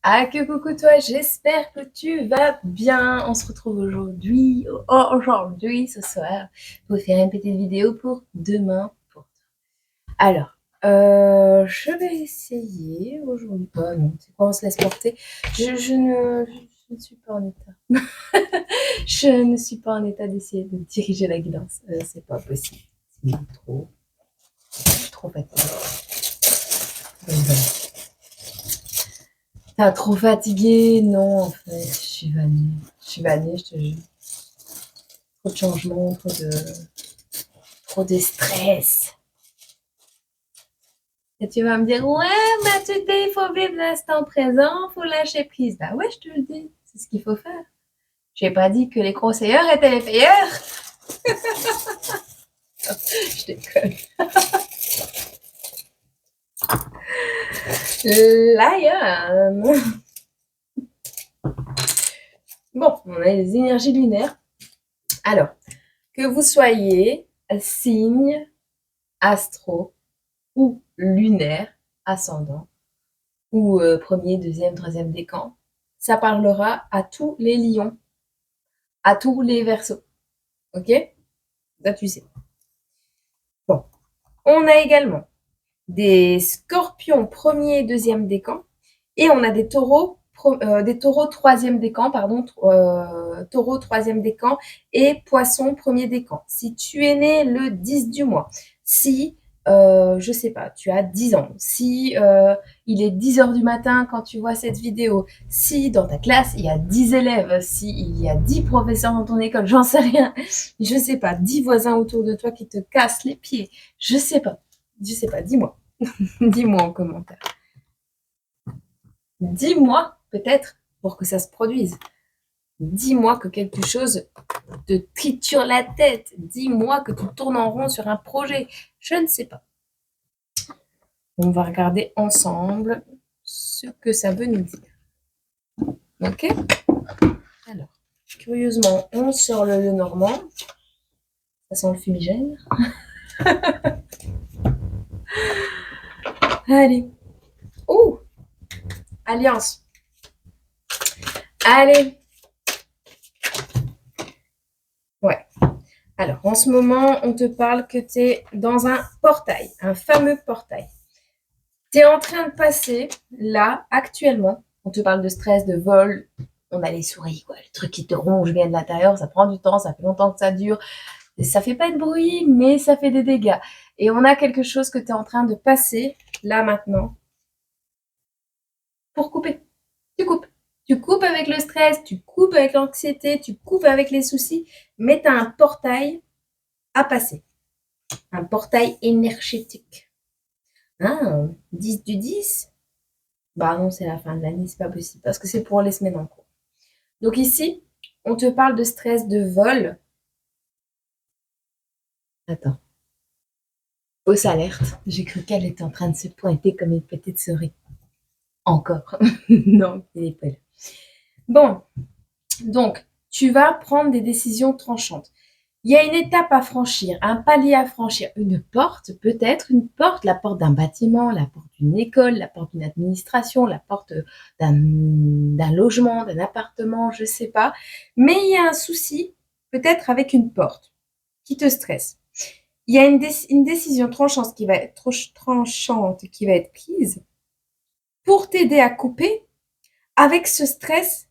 Ah que coucou toi, j'espère que tu vas bien. On se retrouve aujourd'hui ce soir pour faire une petite vidéo pour demain. Alors, je vais essayer aujourd'hui. Oh non, c'est quoi, on se laisse porter. Je ne suis pas en état. Je ne suis pas en état d'essayer de diriger la guidance. C'est pas possible. C'est trop, trop fatigué. Donc, voilà. T'as trop fatigué? Non, en fait, je suis vanille. Je suis vanille, je te jure. Trop de changements, trop de stress. Et tu vas me dire, ouais, bah tu dis, il faut vivre l'instant présent, il faut lâcher prise. Bah ouais, je te le dis, c'est ce qu'il faut faire. J'ai pas dit que les conseilleurs étaient les payeurs. Je déconne. Lion. Bon, on a les énergies lunaires. Alors, que vous soyez signe, astro ou lunaire, ascendant, ou premier, deuxième, troisième décan, ça parlera à tous les lions, à tous les versos. Ok? Ça, tu sais. Bon. On a également des scorpions premier et deuxième décan, et on a des taureaux, troisième décan, pardon, taureau troisième décan et poisson premier décan. Si tu es né le 10 du mois, si je sais pas, tu as 10 ans, si il est 10 heures du matin quand tu vois cette vidéo, si dans ta classe il y a 10 élèves, si il y a 10 professeurs dans ton école, j'en sais rien, je sais pas, 10 voisins autour de toi qui te cassent les pieds, je sais pas, dis-moi, dis-moi en commentaire. Dis-moi peut-être pour que ça se produise. Dis-moi que quelque chose te triture la tête. Dis-moi que tu tournes en rond sur un projet. Je ne sais pas. On va regarder ensemble ce que ça veut nous dire. Ok? Alors, curieusement, on sort le Normand. Ça sent le fumigène. Allez. Oh! Alliance. Allez. Ouais. Alors, en ce moment, on te parle que tu es dans un portail, un fameux portail. Tu es en train de passer, là, actuellement, on te parle de stress, de vol, on a les souris, quoi, le truc qui te ronge bien de l'intérieur, ça prend du temps, ça fait longtemps que ça dure, ça fait pas de bruit, mais ça fait des dégâts. Et on a quelque chose que tu es en train de passer, là, maintenant, pour couper. Tu coupes. Tu coupes avec le stress, tu coupes avec l'anxiété, tu coupes avec les soucis, mais tu as un portail à passer. Un portail énergétique. Ah, 10 du 10. Bah non, c'est la fin de l'année, c'est pas possible, parce que c'est pour les semaines en cours. Donc ici, on te parle de stress de vol. Attends. Fausse alerte. J'ai cru qu'elle était en train de se pointer comme une petite souris. Encore. Non, il est pas là. Bon, donc, tu vas prendre des décisions tranchantes. Il y a une étape à franchir, un palier à franchir, une porte, peut-être une porte, la porte d'un bâtiment, la porte d'une école, la porte d'une administration, la porte d'un logement, d'un appartement, je sais pas. Mais il y a un souci, peut-être avec une porte, qui te stresse. Il y a une décision tranchante qui va être prise pour t'aider à couper avec ce stress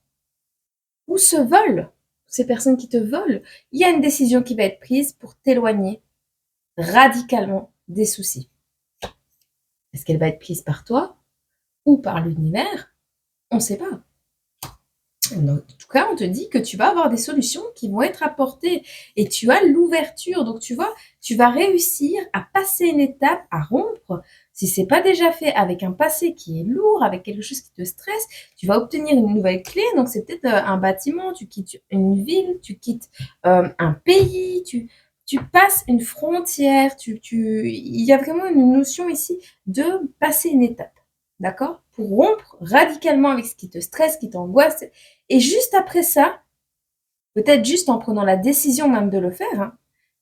ou ce vol, ces personnes qui te volent. Il y a une décision qui va être prise pour t'éloigner radicalement des soucis. Est-ce qu'elle va être prise par toi ou par l'univers? On ne sait pas. En tout cas, on te dit que tu vas avoir des solutions qui vont être apportées et tu as l'ouverture. Donc, tu vois, tu vas réussir à passer une étape, à rompre. Si c'est pas déjà fait avec un passé qui est lourd, avec quelque chose qui te stresse, tu vas obtenir une nouvelle clé. Donc, c'est peut-être un bâtiment, tu quittes une ville, tu quittes un pays, tu passes une frontière. Il y a vraiment une notion ici de passer une étape. D'accord? Pour rompre radicalement avec ce qui te stresse, qui t'angoisse. Et juste après ça, peut-être juste en prenant la décision même de le faire, hein,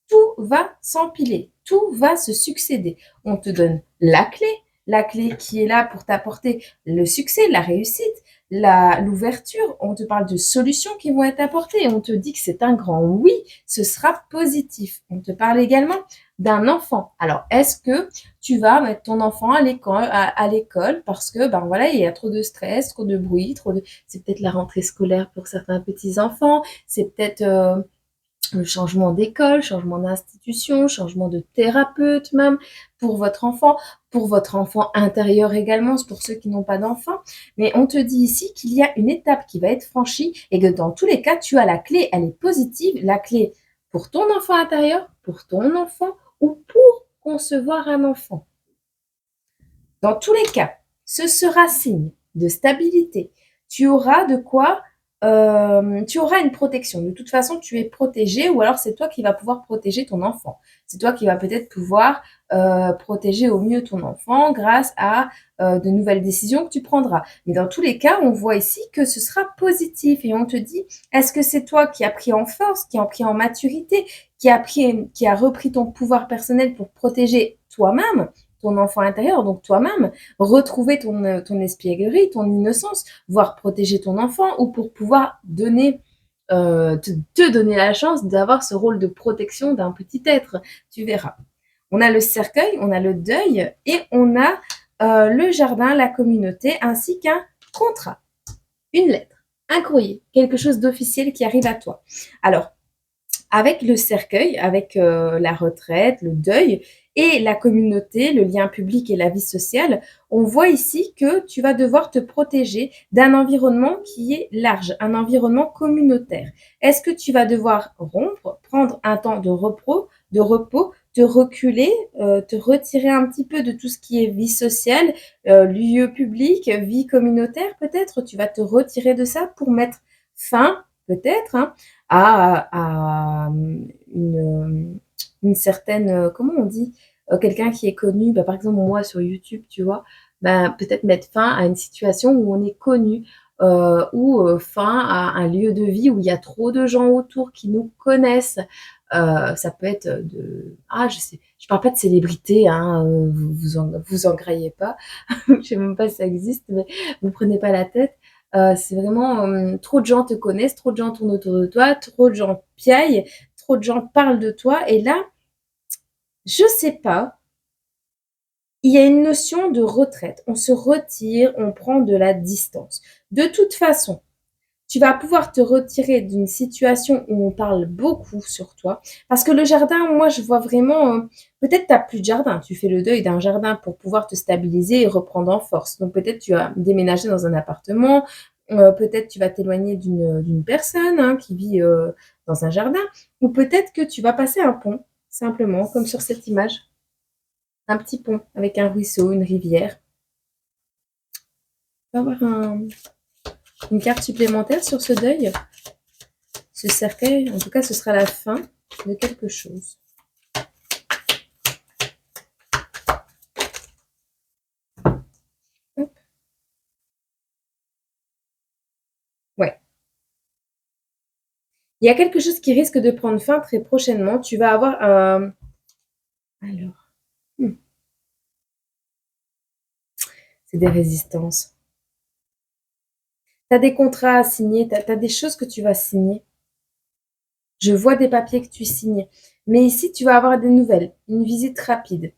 tout va s'empiler, tout va se succéder. On te donne la clé qui est là pour t'apporter le succès, la réussite, l'ouverture, on te parle de solutions qui vont être apportées, on te dit que c'est un grand oui, ce sera positif. On te parle également d'un enfant. Alors, est-ce que tu vas mettre ton enfant à l'école parce que, ben voilà, il y a trop de stress, trop de bruit, c'est peut-être la rentrée scolaire pour certains petits enfants, c'est peut-être le changement d'école, changement d'institution, changement de thérapeute même pour votre enfant intérieur également, c'est pour ceux qui n'ont pas d'enfant. Mais on te dit ici qu'il y a une étape qui va être franchie et que dans tous les cas, tu as la clé, elle est positive, la clé pour ton enfant intérieur, pour ton enfant ou pour concevoir un enfant. Dans tous les cas, ce sera signe de stabilité. Tu auras de quoi, tu auras une protection. De toute façon, tu es protégé ou alors c'est toi qui vas pouvoir protéger ton enfant. C'est toi qui vas peut-être pouvoir protéger au mieux ton enfant grâce à de nouvelles décisions que tu prendras. Mais dans tous les cas, on voit ici que ce sera positif et on te dit, est-ce que c'est toi qui as pris en force, qui as pris en maturité, qui a repris ton pouvoir personnel pour protéger toi-même ton enfant intérieur, donc toi-même, retrouver ton espièglerie, ton innocence, voire protéger ton enfant, ou pour pouvoir te donner la chance d'avoir ce rôle de protection d'un petit être. Tu verras. On a le cercueil, on a le deuil, et on a le jardin, la communauté, ainsi qu'un contrat, une lettre, un courrier, quelque chose d'officiel qui arrive à toi. Alors, avec le cercueil, avec la retraite, le deuil et la communauté, le lien public et la vie sociale, on voit ici que tu vas devoir te protéger d'un environnement qui est large, un environnement communautaire. Est-ce que tu vas devoir rompre, prendre un temps de repos, te reculer, te retirer un petit peu de tout ce qui est vie sociale, lieu public, vie communautaire peut-être? Tu vas te retirer de ça pour mettre fin, peut-être, hein, à une certaine, comment on dit, quelqu'un qui est connu, bah, par exemple moi sur YouTube, tu vois, bah, peut-être mettre fin à une situation où on est connu, ou fin à un lieu de vie où il y a trop de gens autour qui nous connaissent. Ça peut être je parle pas de célébrité, hein, vous en graillez pas. Je sais même pas si ça existe, mais vous prenez pas la tête. C'est vraiment trop de gens te connaissent, trop de gens tournent autour de toi, trop de gens piaillent, trop de gens parlent de toi. Et là, je sais pas, il y a une notion de retraite. On se retire, on prend de la distance. De toute façon, tu vas pouvoir te retirer d'une situation où on parle beaucoup sur toi. Parce que le jardin, moi, je vois vraiment, peut-être tu n'as plus de jardin. Tu fais le deuil d'un jardin pour pouvoir te stabiliser et reprendre en force. Donc peut-être tu as déménagé dans un appartement, peut-être tu vas t'éloigner d'une personne hein, qui vit dans un jardin, ou peut-être que tu vas passer un pont, simplement, comme sur cette image. Un petit pont avec un ruisseau, une rivière. Tu vas avoir une carte supplémentaire sur ce deuil. Ce cercueil, en tout cas, ce sera la fin de quelque chose. Hop. Ouais. Il y a quelque chose qui risque de prendre fin très prochainement. Tu vas avoir un... Alors. C'est des résistances. Tu as des contrats à signer, tu as des choses que tu vas signer. Je vois des papiers que tu signes. Mais ici, tu vas avoir des nouvelles, une visite rapide.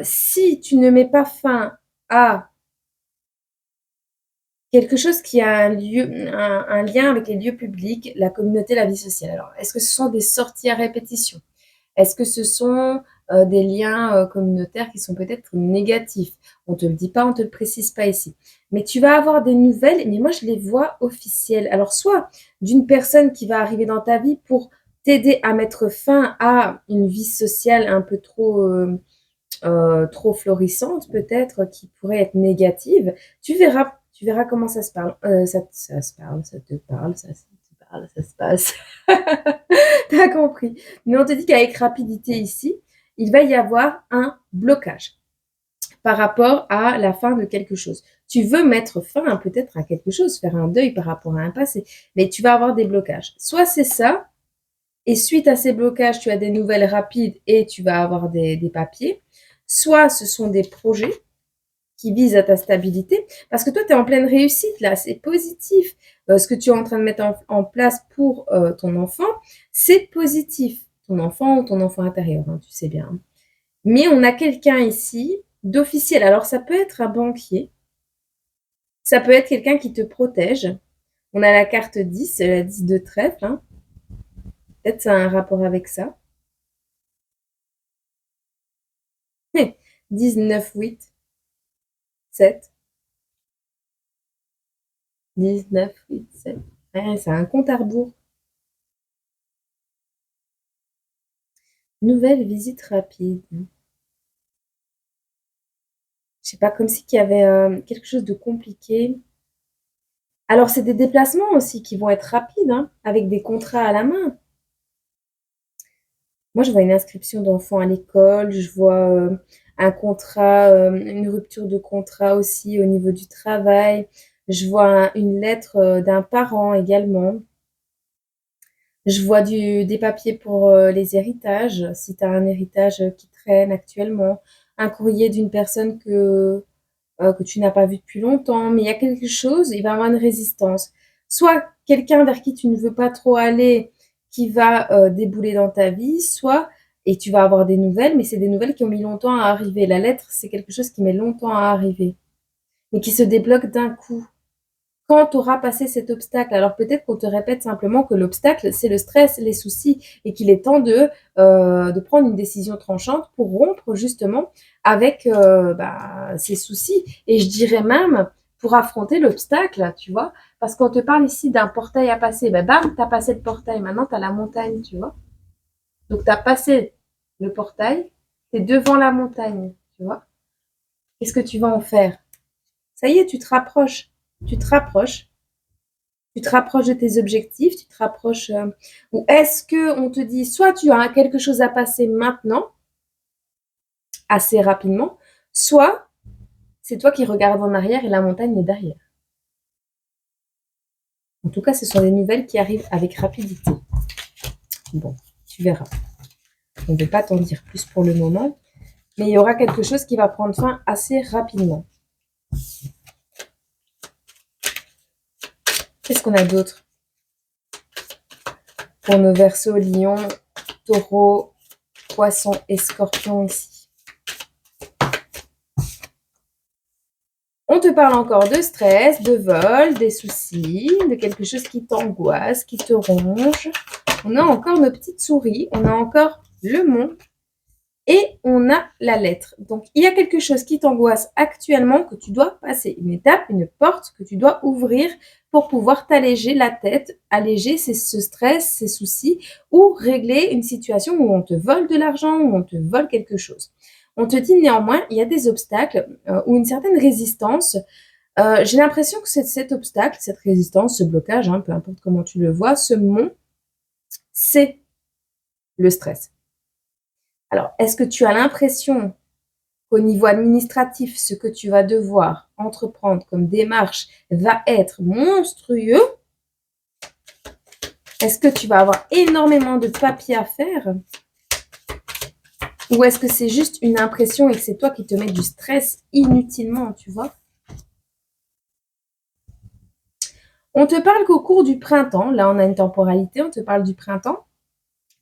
Si tu ne mets pas fin à quelque chose qui a un lien avec les lieux publics, la communauté, la vie sociale. Alors, est-ce que ce sont des sorties à répétition? Est-ce que ce sont des liens communautaires qui sont peut-être négatifs? On ne te le dit pas, on ne te le précise pas ici. Mais tu vas avoir des nouvelles, mais moi je les vois officielles. Alors, soit d'une personne qui va arriver dans ta vie pour t'aider à mettre fin à une vie sociale un peu trop florissante, peut-être, qui pourrait être négative. Tu verras comment ça se parle. Ça se parle, ça te parle, ça te parle, ça se passe. T'as compris. Mais on te dit qu'avec rapidité ici, il va y avoir un blocage par rapport à la fin de quelque chose. Tu veux mettre fin peut-être à quelque chose, faire un deuil par rapport à un passé, mais tu vas avoir des blocages. Soit c'est ça, et suite à ces blocages, tu as des nouvelles rapides et tu vas avoir des papiers. Soit ce sont des projets qui vise à ta stabilité. Parce que toi, tu es en pleine réussite, là, c'est positif. Ce que tu es en train de mettre en place pour ton enfant, c'est positif. Ton enfant ou ton enfant intérieur, hein, tu sais bien. Mais on a quelqu'un ici d'officiel. Alors, ça peut être un banquier, ça peut être quelqu'un qui te protège. On a la carte 10, la 10 de trèfle. Hein. Peut-être ça a un rapport avec ça. 10, 9, 8, 7. 10, 9, 8, 7. Ouais, c'est un compte à rebours. Nouvelle visite rapide. Je sais pas, comme si qu'il y avait quelque chose de compliqué. Alors, c'est des déplacements aussi qui vont être rapides, hein, avec des contrats à la main. Moi, je vois une inscription d'enfant à l'école, je vois un contrat, une rupture de contrat aussi au niveau du travail. Je vois une lettre d'un parent également. Je vois des papiers pour les héritages, si tu as un héritage qui traîne actuellement, un courrier d'une personne que tu n'as pas vu depuis longtemps, mais il y a quelque chose, il va y avoir une résistance. Soit quelqu'un vers qui tu ne veux pas trop aller, qui va débouler dans ta vie, soit, et tu vas avoir des nouvelles, mais c'est des nouvelles qui ont mis longtemps à arriver. La lettre, c'est quelque chose qui met longtemps à arriver, mais qui se débloque d'un coup. Quand tu auras passé cet obstacle, alors peut-être qu'on te répète simplement que l'obstacle, c'est le stress, les soucis, et qu'il est temps de prendre une décision tranchante pour rompre justement avec ces soucis. Et je dirais même pour affronter l'obstacle, tu vois, parce qu'on te parle ici d'un portail à passer. Ben, bam, tu as passé le portail, maintenant tu as la montagne, tu vois. Donc tu as passé le portail, tu es devant la montagne, tu vois. Qu'est-ce que tu vas en faire? Ça y est, tu te rapproches. Tu te rapproches. Tu te rapproches de tes objectifs, tu te rapproches. Ou est-ce que on te dit soit tu as quelque chose à passer maintenant, assez rapidement, soit c'est toi qui regardes en arrière et la montagne est derrière. En tout cas, ce sont des nouvelles qui arrivent avec rapidité. Bon, tu verras. On ne veut pas t'en dire plus pour le moment, mais il y aura quelque chose qui va prendre fin assez rapidement. Qu'est-ce qu'on a d'autre pour nos Verseaux, Lions, Taureaux, Poissons et Scorpions ici? On te parle encore de stress, de vol, des soucis, de quelque chose qui t'angoisse, qui te ronge. On a encore nos petites souris, on a encore le mont et on a la lettre. Donc, il y a quelque chose qui t'angoisse actuellement que tu dois passer. Une étape, une porte que tu dois ouvrir pour pouvoir t'alléger la tête, alléger ce stress, ces soucis ou régler une situation où on te vole de l'argent, où on te vole quelque chose. On te dit néanmoins, il y a des obstacles ou une certaine résistance. J'ai l'impression que cet obstacle, cette résistance, ce blocage, hein, peu importe comment tu le vois, ce mont, c'est le stress. Alors, est-ce que tu as l'impression qu'au niveau administratif, ce que tu vas devoir entreprendre comme démarche va être monstrueux? Est-ce que tu vas avoir énormément de papiers à faire? Ou est-ce que c'est juste une impression et que c'est toi qui te mets du stress inutilement, tu vois? On te parle qu'au cours du printemps, là on a une temporalité, on te parle du printemps,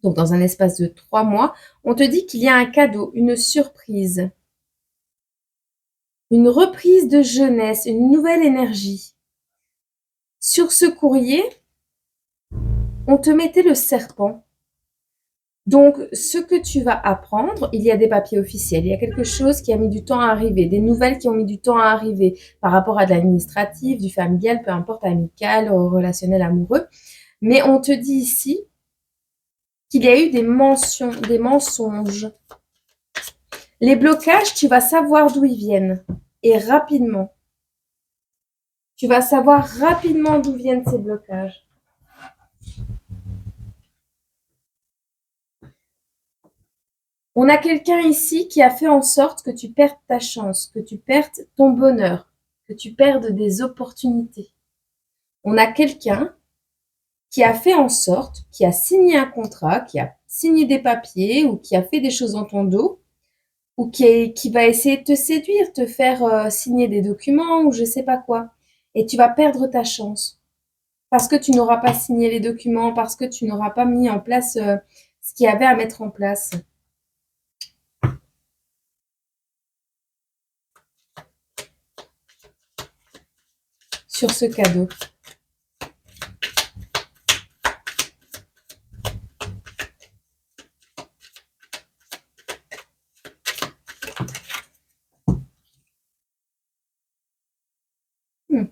donc dans un espace de 3 mois, on te dit qu'il y a un cadeau, une surprise, une reprise de jeunesse, une nouvelle énergie. Sur ce courrier, on te mettait le serpent. Donc, ce que tu vas apprendre, il y a des papiers officiels, il y a quelque chose qui a mis du temps à arriver, des nouvelles qui ont mis du temps à arriver par rapport à de l'administratif, du familial, peu importe, amical, relationnel, amoureux. Mais on te dit ici qu'il y a eu des mensonges. Les blocages, tu vas savoir d'où ils viennent et rapidement. Tu vas savoir rapidement d'où viennent ces blocages. On a quelqu'un ici qui a fait en sorte que tu perdes ta chance, que tu perdes ton bonheur, que tu perdes des opportunités. On a quelqu'un qui a fait en sorte, qui a signé un contrat, qui a signé des papiers ou qui a fait des choses dans ton dos ou qui va essayer de te séduire, te faire signer des documents ou je sais pas quoi. Et tu vas perdre ta chance parce que tu n'auras pas signé les documents, parce que tu n'auras pas mis en place ce qu'il y avait à mettre en place sur ce cadeau. Hmm.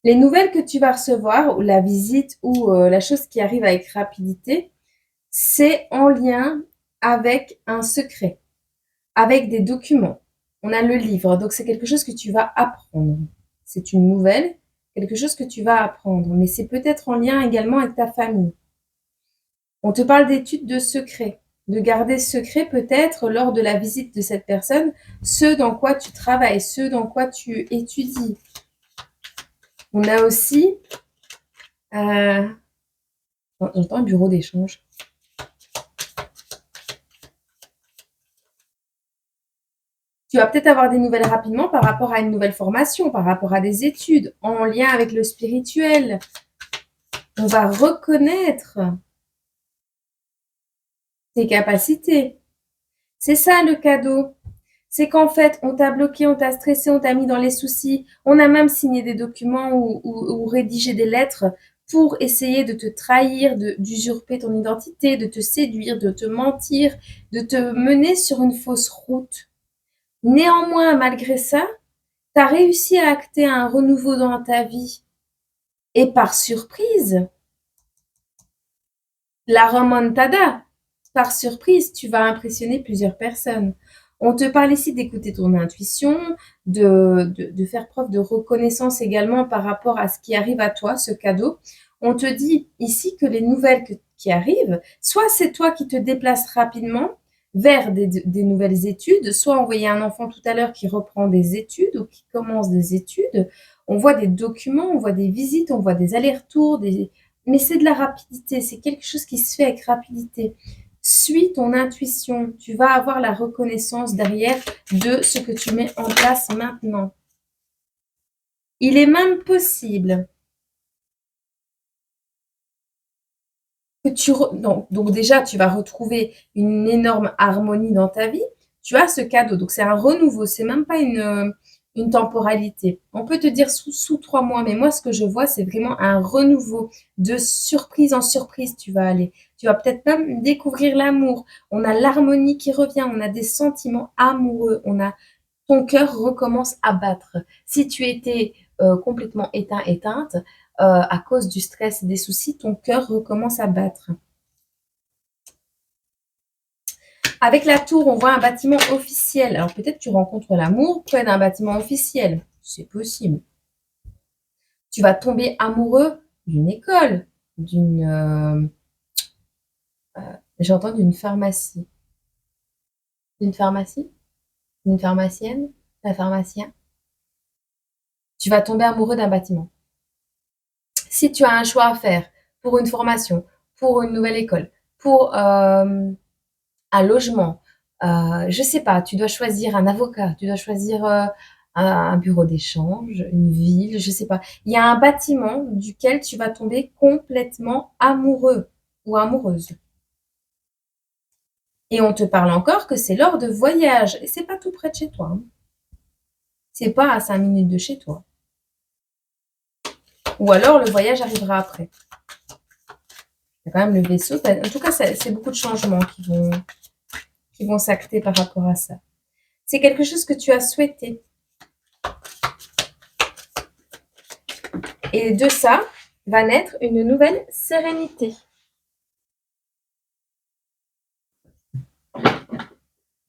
Les nouvelles que tu vas recevoir, ou la visite, ou la chose qui arrive avec rapidité, c'est en lien avec un secret, avec des documents. On a le livre, donc c'est quelque chose que tu vas apprendre. C'est une nouvelle, quelque chose que tu vas apprendre, mais c'est peut-être en lien également avec ta famille. On te parle d'études de secret, de garder secret peut-être lors de la visite de cette personne, ce dans quoi tu travailles, ce dans quoi tu étudies. On a aussi, j'entends un bureau d'échange. Tu vas peut-être avoir des nouvelles rapidement par rapport à une nouvelle formation, par rapport à des études en lien avec le spirituel. On va reconnaître tes capacités. C'est ça le cadeau. C'est qu'en fait, on t'a bloqué, on t'a stressé, on t'a mis dans les soucis. On a même signé des documents ou rédigé des lettres pour essayer de te trahir, d'usurper ton identité, de te séduire, de te mentir, de te mener sur une fausse route. Néanmoins, malgré ça, tu as réussi à acter un renouveau dans ta vie. Et par surprise, la remontada, par surprise, tu vas impressionner plusieurs personnes. On te parle ici d'écouter ton intuition, de faire preuve de reconnaissance également par rapport à ce qui arrive à toi, ce cadeau. On te dit ici que les nouvelles qui arrivent, soit c'est toi qui te déplaces rapidement vers des nouvelles études, soit on voyait un enfant tout à l'heure qui reprend des études ou qui commence des études. On voit des documents, on voit des visites, on voit des allers-retours, mais c'est de la rapidité, c'est quelque chose qui se fait avec rapidité. Suis ton intuition, tu vas avoir la reconnaissance derrière de ce que tu mets en place maintenant. Il est même possible que donc déjà, tu vas retrouver une énorme harmonie dans ta vie. Tu as ce cadeau, donc c'est un renouveau, c'est même pas une temporalité. On peut te dire sous 3 mois, mais moi, ce que je vois, c'est vraiment un renouveau. De surprise en surprise, tu vas aller. Tu vas peut-être même découvrir l'amour. On a l'harmonie qui revient, on a des sentiments amoureux, ton cœur recommence à battre. Si tu étais complètement éteinte, à cause du stress et des soucis, ton cœur recommence à battre. Avec la tour, on voit un bâtiment officiel. Alors peut-être tu rencontres l'amour près d'un bâtiment officiel. C'est possible. Tu vas tomber amoureux d'une école, j'entends d'une pharmacie. D'une pharmacie? D'une pharmacienne? D'un pharmacien? Tu vas tomber amoureux d'un bâtiment. Si tu as un choix à faire pour une formation, pour une nouvelle école, pour un logement, je sais pas, tu dois choisir un avocat, tu dois choisir un bureau d'échange, une ville, je sais pas. Il y a un bâtiment duquel tu vas tomber complètement amoureux ou amoureuse. Et on te parle encore que c'est lors de voyages. Et c'est pas tout près de chez toi, hein. C'est pas à 5 minutes de chez toi. Ou alors le voyage arrivera après. Il y a quand même le vaisseau. En tout cas, c'est beaucoup de changements qui vont s'acter par rapport à ça. C'est quelque chose que tu as souhaité. Et de ça va naître une nouvelle sérénité.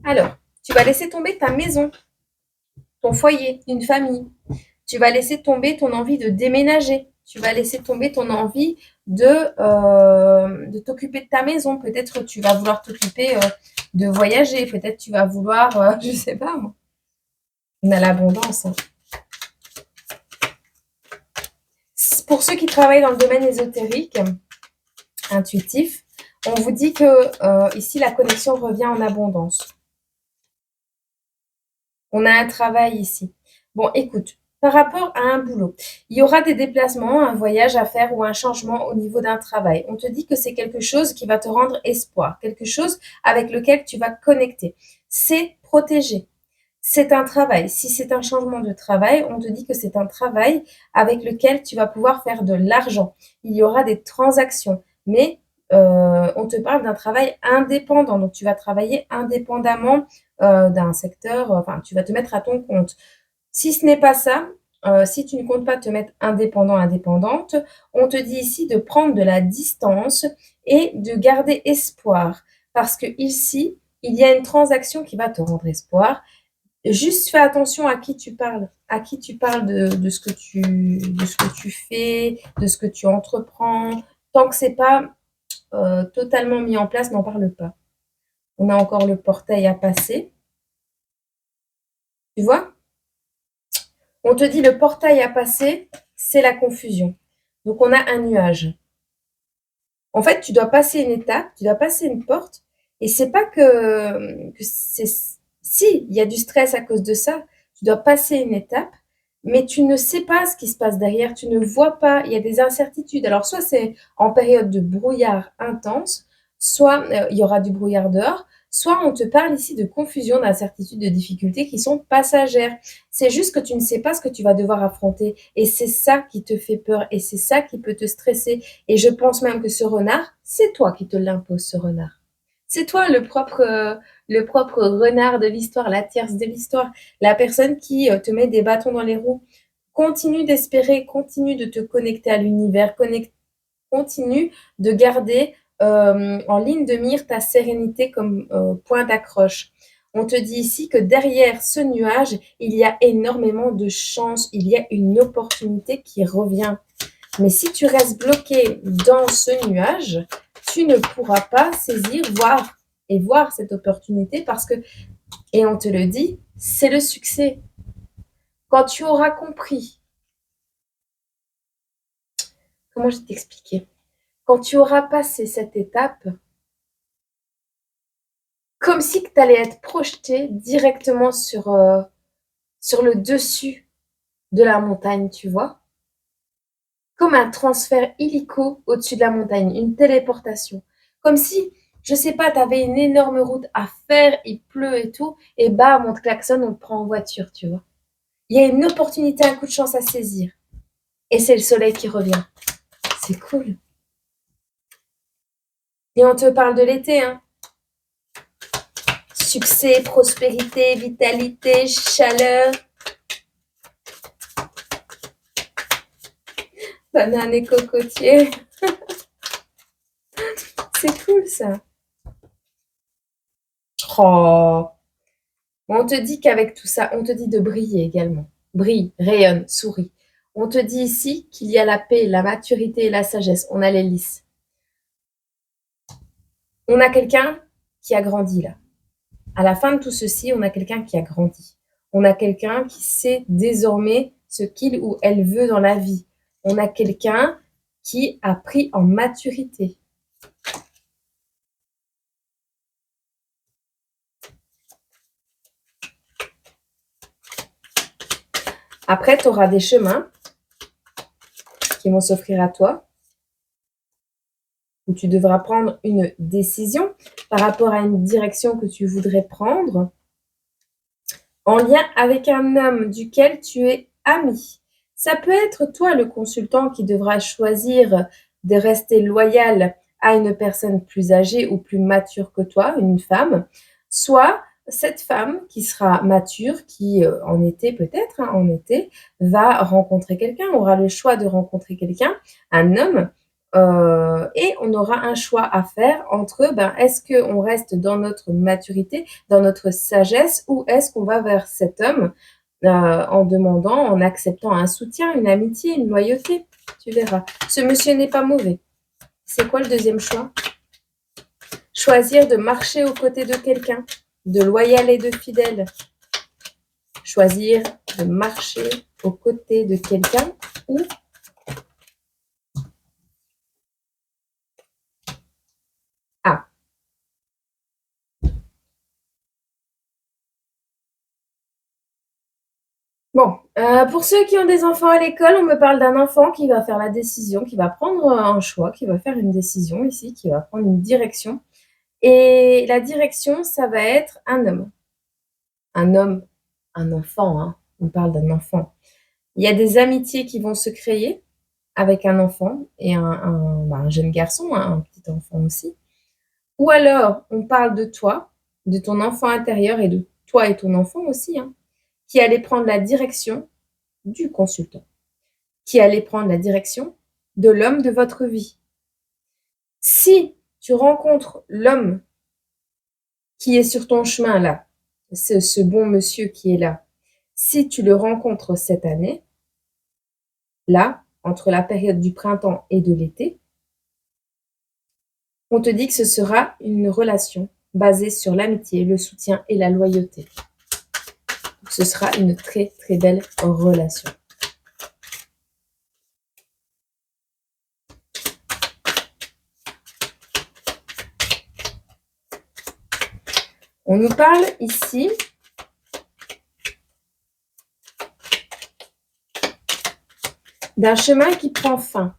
Alors, tu vas laisser tomber ta maison, ton foyer, une famille. Tu vas laisser tomber ton envie de déménager. Tu vas laisser tomber ton envie de t'occuper de ta maison. Peut-être tu vas vouloir t'occuper de voyager. Peut-être tu vas vouloir, je sais pas moi. On a l'abondance, hein. Pour ceux qui travaillent dans le domaine ésotérique, intuitif, On vous dit que ici, la connexion revient en abondance. On a un travail ici. Bon, écoute, par rapport à un boulot, il y aura des déplacements, un voyage à faire ou un changement au niveau d'un travail. On te dit que c'est quelque chose qui va te rendre espoir, quelque chose avec lequel tu vas connecter. C'est protégé. C'est un travail. Si c'est un changement de travail, on te dit que c'est un travail avec lequel tu vas pouvoir faire de l'argent. Il y aura des transactions, mais on te parle d'un travail indépendant. Donc, tu vas travailler indépendamment d'un secteur, enfin, tu vas te mettre à ton compte. Si ce n'est pas ça, si tu ne comptes pas te mettre indépendant, indépendante, on te dit ici de prendre de la distance et de garder espoir. Parce que ici, il y a une transaction qui va te rendre espoir. Juste fais attention à qui tu parles, de ce que tu fais, de ce que tu entreprends. Tant que c'est pas totalement mis en place, n'en parle pas. On a encore le portail à passer. Tu vois? On te dit le portail à passer, c'est la confusion. Donc on a un nuage. En fait, tu dois passer une étape, tu dois passer une porte, et c'est pas que c'est si, il y a du stress à cause de ça, tu dois passer une étape, mais tu ne sais pas ce qui se passe derrière, tu ne vois pas, il y a des incertitudes. Alors soit c'est en période de brouillard intense, soit il y aura du brouillard dehors, soit on te parle ici de confusion, d'incertitude, de difficultés qui sont passagères. C'est juste que tu ne sais pas ce que tu vas devoir affronter, et c'est ça qui te fait peur, et c'est ça qui peut te stresser. Et je pense même que ce renard, c'est toi qui te l'imposes, ce renard. C'est toi le propre renard de l'histoire, la tierce de l'histoire, la personne qui te met des bâtons dans les roues. Continue d'espérer, continue de te connecter à l'univers, continue de garder en ligne de mire ta sérénité comme point d'accroche. On te dit ici que derrière ce nuage, il y a énormément de chance, il y a une opportunité qui revient. Mais si tu restes bloqué dans ce nuage, tu ne pourras pas saisir, voir cette opportunité parce que, et on te le dit, c'est le succès. Quand tu auras compris, comment je vais t'expliquer? Quand tu auras passé cette étape, comme si tu allais être projeté directement sur le dessus de la montagne, tu vois? Comme un transfert illico au-dessus de la montagne, une téléportation. Comme si, je sais pas, tu avais une énorme route à faire, il pleut et tout, et bam, on te klaxonne, on te prend en voiture, tu vois. Il y a une opportunité, un coup de chance à saisir. Et c'est le soleil qui revient. C'est cool. Et on te parle de l'été, hein. Succès, prospérité, vitalité, chaleur. Banane et cocotier. C'est cool, ça. Oh. On te dit qu'avec tout ça, on te dit de briller également. Brille, rayonne, souris. On te dit ici qu'il y a la paix, la maturité et la sagesse. On a les lys. On a quelqu'un qui a grandi là. À la fin de tout ceci, on a quelqu'un qui a grandi. On a quelqu'un qui sait désormais ce qu'il ou elle veut dans la vie. On a quelqu'un qui a pris en maturité. Après, tu auras des chemins qui vont s'offrir à toi, où tu devras prendre une décision par rapport à une direction que tu voudrais prendre en lien avec un homme duquel tu es ami. Ça peut être toi le consultant qui devra choisir de rester loyal à une personne plus âgée ou plus mature que toi, une femme, soit cette femme qui sera mature, qui en été peut-être, hein, en été, va rencontrer quelqu'un, aura le choix de rencontrer quelqu'un, un homme, et on aura un choix à faire entre, est-ce qu'on reste dans notre maturité, dans notre sagesse, ou est-ce qu'on va vers cet homme en demandant, en acceptant un soutien, une amitié, une loyauté. Tu verras. Ce monsieur n'est pas mauvais. C'est quoi le deuxième choix? Choisir de marcher aux côtés de quelqu'un, de loyal et de fidèle. Choisir de marcher aux côtés de quelqu'un ou Bon, pour ceux qui ont des enfants à l'école, on me parle d'un enfant qui va faire la décision, qui va prendre un choix, qui va faire une décision ici, qui va prendre une direction. Et la direction, ça va être un homme. Un homme, un enfant, hein. On parle d'un enfant. Il y a des amitiés qui vont se créer avec un enfant et un jeune garçon, hein, un petit enfant aussi. Ou alors, on parle de toi, de ton enfant intérieur et de toi et ton enfant aussi, hein, qui allait prendre la direction du consultant, qui allait prendre la direction de l'homme de votre vie. Si tu rencontres l'homme qui est sur ton chemin là, ce bon monsieur qui est là, si tu le rencontres cette année, là, entre la période du printemps et de l'été, on te dit que ce sera une relation basée sur l'amitié, le soutien et la loyauté. Ce sera une très très belle relation. On nous parle ici d'un chemin qui prend fin.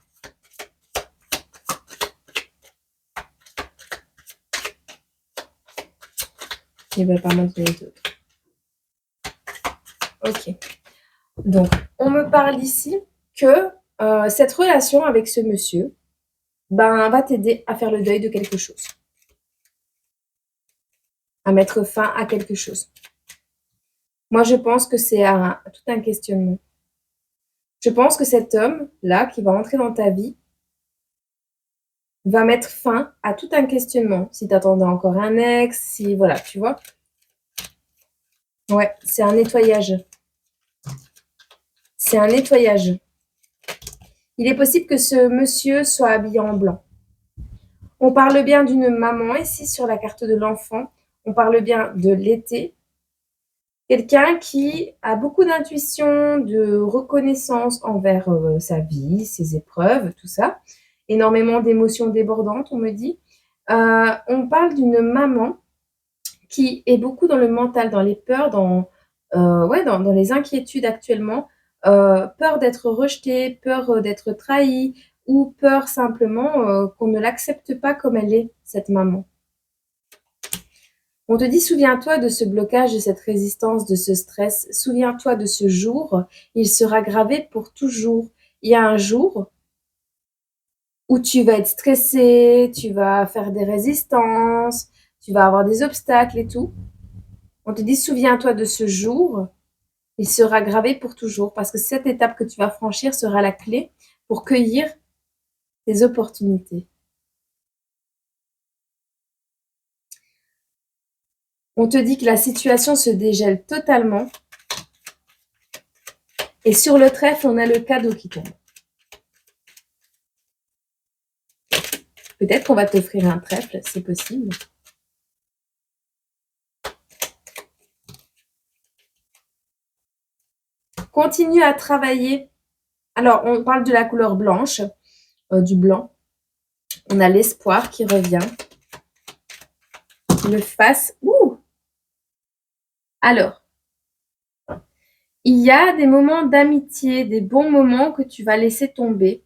Il ne veulent pas montrer les autres. Ok. Donc, on me parle ici que cette relation avec ce monsieur va t'aider à faire le deuil de quelque chose. À mettre fin à quelque chose. Moi, je pense que c'est tout un questionnement. Je pense que cet homme-là qui va entrer dans ta vie va mettre fin à tout un questionnement. Si tu attendais encore un ex, si voilà, tu vois. Ouais, c'est un nettoyage. C'est un nettoyage. Il est possible que ce monsieur soit habillé en blanc. On parle bien d'une maman ici sur la carte de l'enfant. On parle bien de l'été. Quelqu'un qui a beaucoup d'intuition, de reconnaissance envers sa vie, ses épreuves, tout ça. Énormément d'émotions débordantes, on me dit. On parle d'une maman qui est beaucoup dans le mental, dans les peurs, dans les inquiétudes actuellement. Peur d'être rejetée, peur d'être trahie ou peur simplement qu'on ne l'accepte pas comme elle est, cette maman. On te dit, souviens-toi de ce blocage, de cette résistance, de ce stress. Souviens-toi de ce jour. Il sera gravé pour toujours. Il y a un jour où tu vas être stressé, tu vas faire des résistances, tu vas avoir des obstacles et tout. On te dit, souviens-toi de ce jour. Il sera gravé pour toujours parce que cette étape que tu vas franchir sera la clé pour cueillir tes opportunités. On te dit que la situation se dégèle totalement. Et sur le trèfle, on a le cadeau qui tombe. Peut-être qu'on va t'offrir un trèfle, c'est possible. Continue à travailler. Alors, on parle de la couleur blanche, du blanc. On a l'espoir qui revient. Le face. Ouh! Alors, il y a des moments d'amitié, des bons moments que tu vas laisser tomber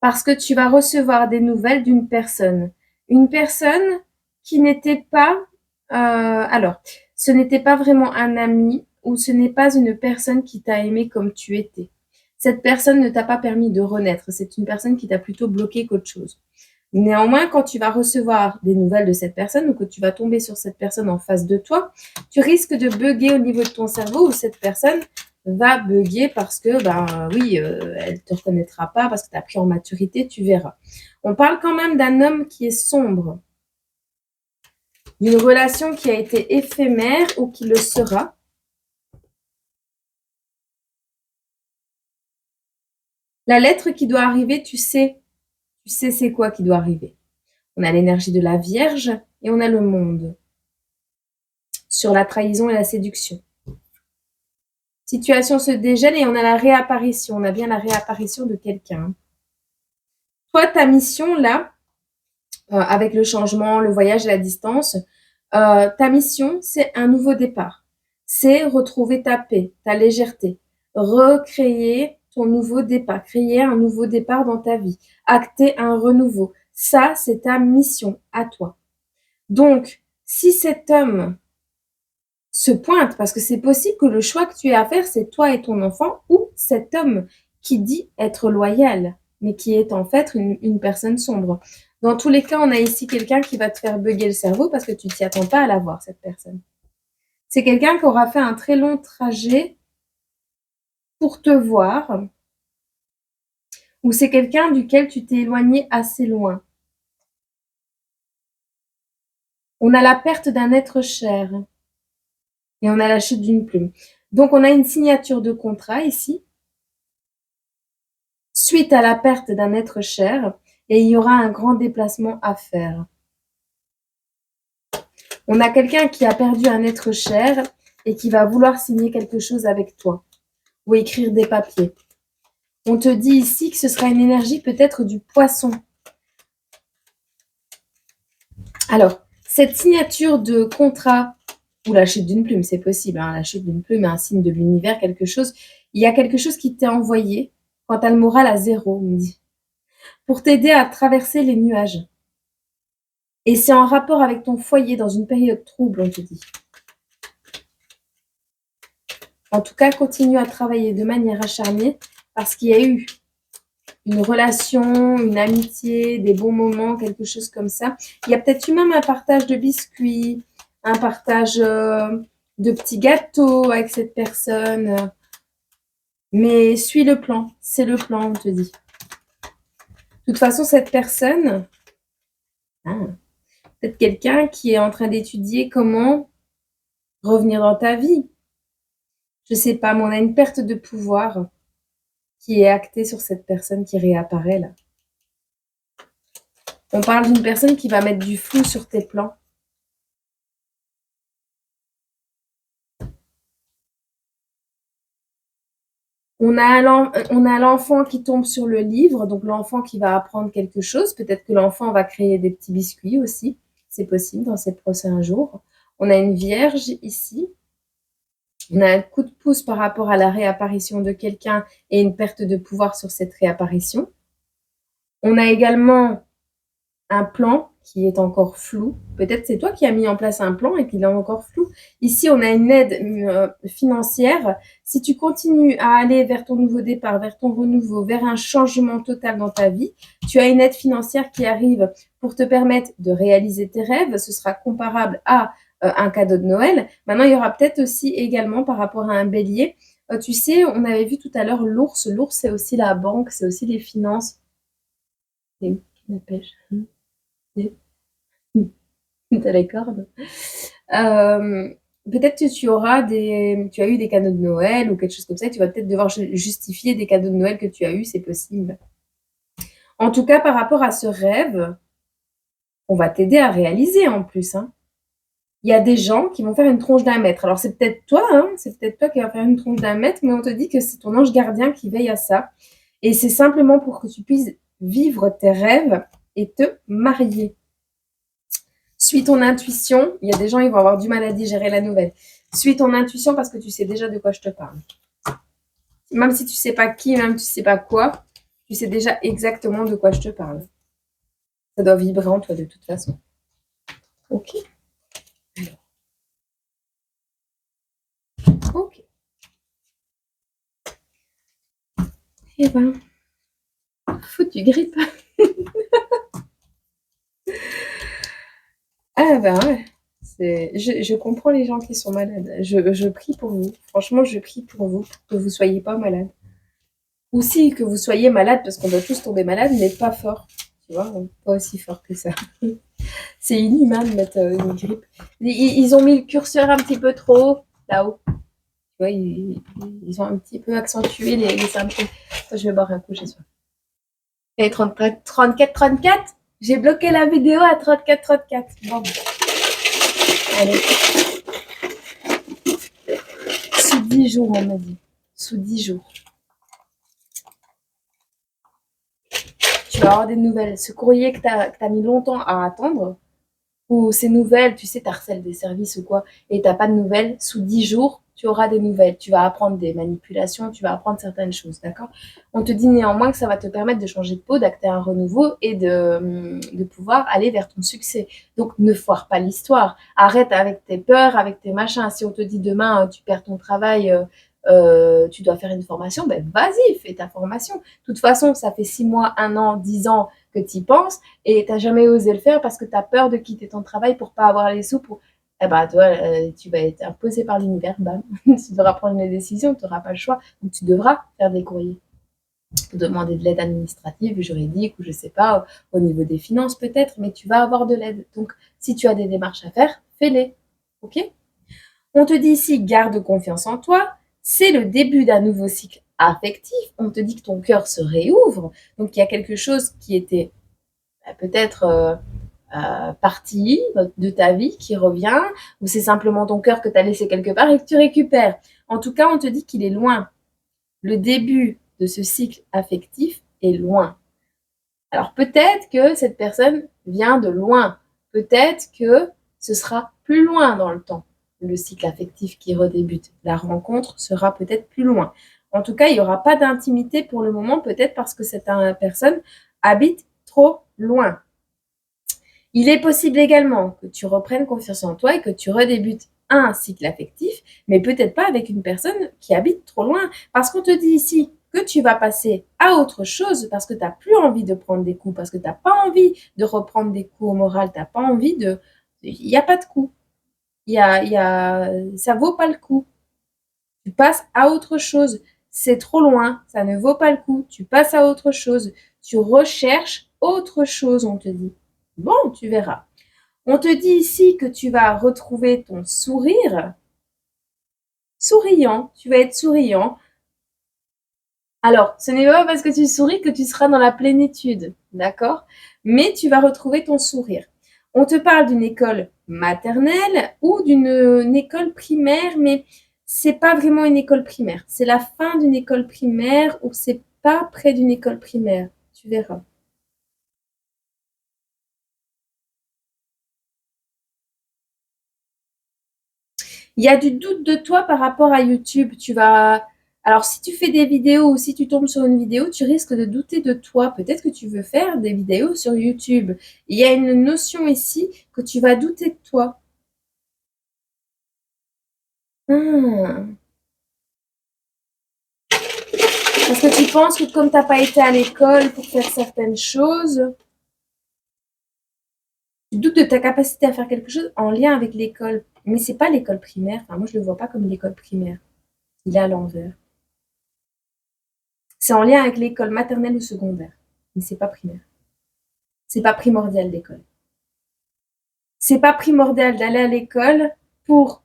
parce que tu vas recevoir des nouvelles d'une personne. Une personne qui n'était pas... alors, ce n'était pas vraiment un ami ou ce n'est pas une personne qui t'a aimé comme tu étais. Cette personne ne t'a pas permis de renaître. C'est une personne qui t'a plutôt bloqué qu'autre chose. Néanmoins, quand tu vas recevoir des nouvelles de cette personne ou que tu vas tomber sur cette personne en face de toi, tu risques de bugger au niveau de ton cerveau ou cette personne va bugger parce que, oui, elle te reconnaîtra pas parce que tu as pris en maturité, tu verras. On parle quand même d'un homme qui est sombre, d'une relation qui a été éphémère ou qui le sera. La lettre qui doit arriver, tu sais c'est quoi qui doit arriver. On a l'énergie de la Vierge et on a le monde sur la trahison et la séduction. Situation se dégèle et on a la réapparition. On a bien la réapparition de quelqu'un. Toi, ta mission là, avec le changement, le voyage, la distance, ta mission, c'est un nouveau départ. c'est retrouver ta paix, ta légèreté, recréer ton nouveau départ, créer un nouveau départ dans ta vie, acter un renouveau. Ça, c'est ta mission à toi. Donc, si cet homme se pointe, parce que c'est possible que le choix que tu aies à faire, c'est toi et ton enfant, ou cet homme qui dit être loyal, mais qui est en fait une personne sombre. Dans tous les cas, on a ici quelqu'un qui va te faire bugger le cerveau parce que tu t'y attends pas à la voir, cette personne. C'est quelqu'un qui aura fait un très long trajet pour te voir, ou c'est quelqu'un duquel tu t'es éloigné assez loin. On a la perte d'un être cher et on a la chute d'une plume. Donc, on a une signature de contrat ici, suite à la perte d'un être cher, et il y aura un grand déplacement à faire. On a quelqu'un qui a perdu un être cher et qui va vouloir signer quelque chose avec toi ou écrire des papiers. On te dit ici que ce sera une énergie peut-être du poisson. Alors, cette signature de contrat ou la chute d'une plume, c'est possible, hein, la chute d'une plume est un signe de l'univers, quelque chose. Il y a quelque chose qui t'est envoyé quand tu as le moral à zéro, on me dit, pour t'aider à traverser les nuages. Et c'est en rapport avec ton foyer dans une période trouble, on te dit. En tout cas, continue à travailler de manière acharnée parce qu'il y a eu une relation, une amitié, des bons moments, quelque chose comme ça. Il y a peut-être eu même un partage de biscuits, un partage de petits gâteaux avec cette personne. Mais suis le plan, c'est le plan, on te dit. De toute façon, cette personne, peut-être quelqu'un qui est en train d'étudier comment revenir dans ta vie. Je sais pas, mais on a une perte de pouvoir qui est actée sur cette personne qui réapparaît là. On parle d'une personne qui va mettre du flou sur tes plans. On a l'enfant qui tombe sur le livre, donc l'enfant qui va apprendre quelque chose. Peut-être que l'enfant va créer des petits biscuits aussi. C'est possible dans ces prochains jours. On a une vierge ici. On a un coup de pouce par rapport à la réapparition de quelqu'un et une perte de pouvoir sur cette réapparition. On a également un plan qui est encore flou. Peut-être c'est toi qui as mis en place un plan et qu'il est encore flou. Ici, on a une aide financière. Si tu continues à aller vers ton nouveau départ, vers ton renouveau, vers un changement total dans ta vie, tu as une aide financière qui arrive pour te permettre de réaliser tes rêves. Ce sera comparable à un cadeau de Noël. Maintenant, il y aura peut-être aussi également par rapport à un bélier. Tu sais, on avait vu tout à l'heure l'ours. L'ours, c'est aussi la banque, c'est aussi les finances. C'est où qui la pêche? T'as les cordes. Peut-être que tu as eu des cadeaux de Noël ou quelque chose comme ça. Tu vas peut-être devoir justifier des cadeaux de Noël que tu as eu, c'est possible. En tout cas, par rapport à ce rêve, on va t'aider à réaliser en plus. Hein. Il y a des gens qui vont faire une tronche d'un mètre. Alors c'est peut-être toi, hein, c'est peut-être toi qui vas faire une tronche d'un mètre, mais on te dit que c'est ton ange gardien qui veille à ça. Et c'est simplement pour que tu puisses vivre tes rêves et te marier. Suis ton intuition. Il y a des gens, ils vont avoir du mal à digérer la nouvelle. Suis ton intuition parce que tu sais déjà de quoi je te parle. Même si tu sais pas qui, même si tu sais pas quoi, tu sais déjà exactement de quoi je te parle. Ça doit vibrer en toi de toute façon. Ok. Ok. Eh ben, foutu grippe. Ah ben ouais. Je comprends les gens qui sont malades. Je prie pour vous. Franchement, je prie pour vous, que vous soyez pas malade. Ou si que vous soyez malade, parce qu'on doit tous tomber malade, mais pas fort. Tu vois, pas aussi fort que ça. C'est inhumain de mettre une grippe. Ils ont mis le curseur un petit peu trop haut, là-haut. Tu vois, ils ont un petit peu accentué les symptômes. Je vais boire un coup, j'ai soif. Et 34, 34, 34. J'ai bloqué la vidéo à 34, 34. Bon. Allez. Sous 10 jours, on m'a dit. Sous 10 jours. Tu vas avoir des nouvelles. Ce courrier que t'as mis longtemps à attendre, ou ces nouvelles, tu sais, tu harcèles des services ou quoi, et tu n'as pas de nouvelles, sous 10 jours, tu auras des nouvelles. Tu vas apprendre des manipulations, tu vas apprendre certaines choses, d'accord? On te dit néanmoins que ça va te permettre de changer de peau, d'acter un renouveau et de pouvoir aller vers ton succès. Donc, ne foire pas l'histoire. Arrête avec tes peurs, avec tes machins. Si on te dit demain, tu perds ton travail, tu dois faire une formation, ben vas-y, fais ta formation. De toute façon, ça fait 6 mois, 1 an, 10 ans que tu y penses et tu n'as jamais osé le faire parce que tu as peur de quitter ton travail pour pas avoir les sous. Eh ben, toi, tu vas être imposé par l'univers, bam. Tu devras prendre une décision, tu n'auras pas le choix. Donc, tu devras faire des courriers pour demander de l'aide administrative, juridique ou je sais pas, au niveau des finances peut-être, mais tu vas avoir de l'aide. Donc, si tu as des démarches à faire, fais-les. Ok? On te dit ici, garde confiance en toi. C'est le début d'un nouveau cycle affectif. On te dit que ton cœur se réouvre. Donc, il y a quelque chose qui était peut-être partie de ta vie qui revient, ou c'est simplement ton cœur que tu as laissé quelque part et que tu récupères. En tout cas, on te dit qu'il est loin. Le début de ce cycle affectif est loin. Alors peut-être que cette personne vient de loin. Peut-être que ce sera plus loin dans le temps, le cycle affectif qui redébute. La rencontre sera peut-être plus loin. En tout cas, il n'y aura pas d'intimité pour le moment, peut-être parce que cette personne habite trop loin. Il est possible également que tu reprennes confiance en toi et que tu redébutes un cycle affectif, mais peut-être pas avec une personne qui habite trop loin. Parce qu'on te dit ici que tu vas passer à autre chose parce que tu n'as plus envie de prendre des coups, parce que tu n'as pas envie de reprendre des coups au moral, tu n'as pas envie de... Il n'y a pas de coup. Ça vaut pas le coup. Tu passes à autre chose. C'est trop loin, ça ne vaut pas le coup. Tu passes à autre chose. Tu recherches autre chose, on te dit. Bon, tu verras. On te dit ici que tu vas retrouver ton sourire. Souriant, tu vas être souriant. Alors, ce n'est pas parce que tu souris que tu seras dans la plénitude, d'accord? Mais tu vas retrouver ton sourire. On te parle d'une école maternelle ou d'une école primaire, mais c'est pas vraiment une école primaire. C'est la fin d'une école primaire ou c'est pas près d'une école primaire. Tu verras. Il y a du doute de toi par rapport à YouTube. Alors, si tu fais des vidéos ou si tu tombes sur une vidéo, tu risques de douter de toi. Peut-être que tu veux faire des vidéos sur YouTube. Il y a une notion ici que tu vas douter de toi. Hmm. Parce que tu penses que comme tu n'as pas été à l'école pour faire certaines choses, tu doutes de ta capacité à faire quelque chose en lien avec l'école. Mais c'est pas l'école primaire. Enfin, moi, je le vois pas comme l'école primaire. Il est à l'envers. C'est en lien avec l'école maternelle ou secondaire. Mais c'est pas primaire. C'est pas primordial l'école. C'est pas primordial d'aller à l'école pour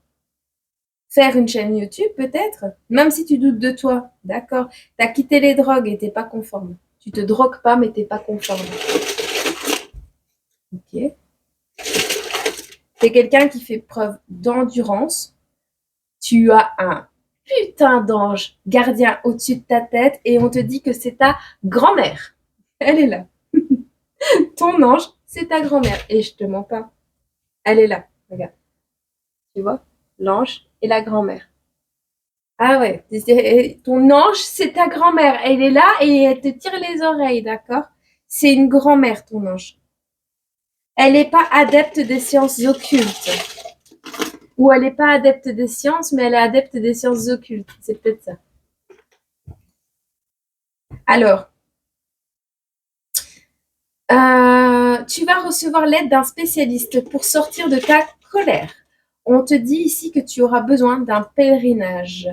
faire une chaîne YouTube, peut-être, même si tu doutes de toi, d'accord. Tu as quitté les drogues et t'es pas conforme. Tu te drogues pas, mais t'es pas conforme. Ok. T'es quelqu'un qui fait preuve d'endurance. Tu as un putain d'ange gardien au-dessus de ta tête et on te dit que c'est ta grand-mère. Elle est là. Ton ange, c'est ta grand-mère. Et je te mens pas. Elle est là. Regarde. Tu vois? L'ange et la grand-mère. Ah ouais, ton ange, c'est ta grand-mère. Elle est là et elle te tire les oreilles, d'accord? C'est une grand-mère, ton ange. Elle n'est pas adepte des sciences occultes. Ou elle n'est pas adepte des sciences, mais elle est adepte des sciences occultes. C'est peut-être ça. Alors, tu vas recevoir l'aide d'un spécialiste pour sortir de ta colère. On te dit ici que tu auras besoin d'un pèlerinage.